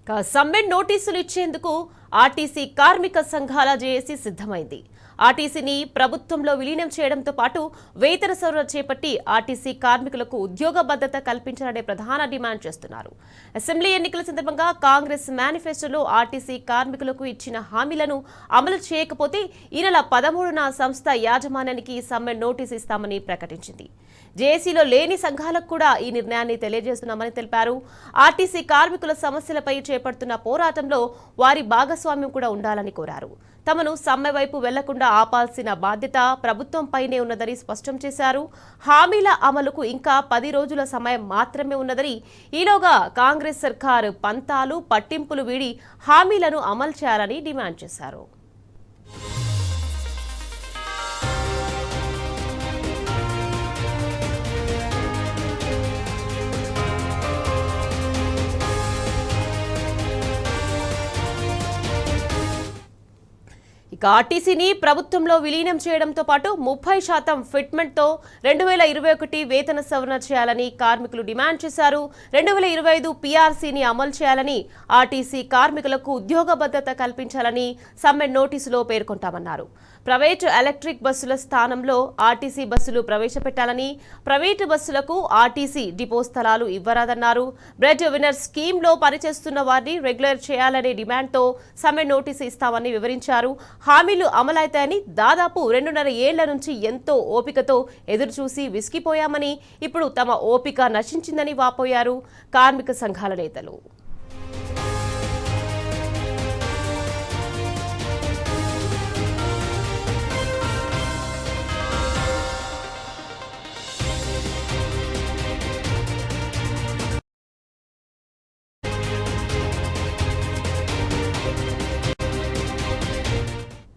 సమ్మె నోటీసులు ఇచ్చేందుకు ఆర్టీసీ కార్మిక సంఘాల జేఏసీ సిద్ధమైంది. ఆర్టీసీని ప్రభుత్వంలో విలీనం చేయడంతో పాటు వేతన సవరణ చేపట్టి ఆర్టీసీ కార్మికులకు ఉద్యోగ భద్రత కల్పించాలనే ప్రధాన డిమాండ్ చేస్తున్నారు. అసెంబ్లీ ఎన్నికల సందర్భంగా కాంగ్రెస్ మేనిఫెస్టోలో ఆర్టీసీ కార్మికులకు ఇచ్చిన హామీలను అమలు చేయకపోతే ఈ నెల 13న సంస్థ యాజమాన్యానికి సమ్మె నోటీసు ఇస్తామని ప్రకటించింది. జేఏసీలో లేని సంఘాలకు కూడా ఈ నిర్ణయాన్ని తెలియజేస్తున్నామని తెలిపారు. ఆర్టీసీ కార్మికుల సమస్యలపై చేపడుతున్న పోరాటంలో వారి భాగస్వామ్యం కూడా ఉండాలని కోరారు. తమను సమ్మె వైపు వెళ్లకుండా ఆపాల్సిన బాధ్యత ప్రభుత్వంపైనే ఉన్నదని స్పష్టం చేశారు. హామీల అమలుకు ఇంకా 10 రోజుల సమయం మాత్రమే ఉన్నదని, ఈలోగా కాంగ్రెస్ సర్కారు పంతాలు పట్టింపులు వీడి హామీలను అమలు చేయాలని డిమాండ్ చేశారు. ఆర్టీసీని ప్రభుత్వంలో విలీనం చేయడంతో పాటు 30% ఫిట్మెంట్తో 2021 వేతన సవరణ చేయాలని కార్మికులు డిమాండ్ చేశారు. 2025 పీఆర్సీని అమలు చేయాలని, ఆర్టీసీ కార్మికులకు ఉద్యోగ భద్రత కల్పించాలని సమ్మె నోటీసులో పేర్కొంటామన్నారు. ప్రైవేటు ఎలక్ట్రిక్ బస్సుల స్థానంలో ఆర్టీసీ బస్సులు ప్రవేశపెట్టాలని, ప్రైవేటు బస్సులకు ఆర్టీసీ డిపో స్థలాలు ఇవ్వరాదన్నారు. బ్రెడ్ విన్నర్ స్కీమ్లో పనిచేస్తున్న వారిని రెగ్యులర్ చేయాలనే డిమాండ్తో సమ్మె నోటీసు ఇస్తామని వివరించారు. హామీలు అమలైతాయని, దాదాపు 2.5 ఏళ్ల నుంచి ఎంతో ఓపికతో ఎదురుచూసి విసిగిపోయామని, ఇప్పుడు తమ ఓపిక నశించిందని వాపోయారు కార్మిక సంఘాల నేతలు.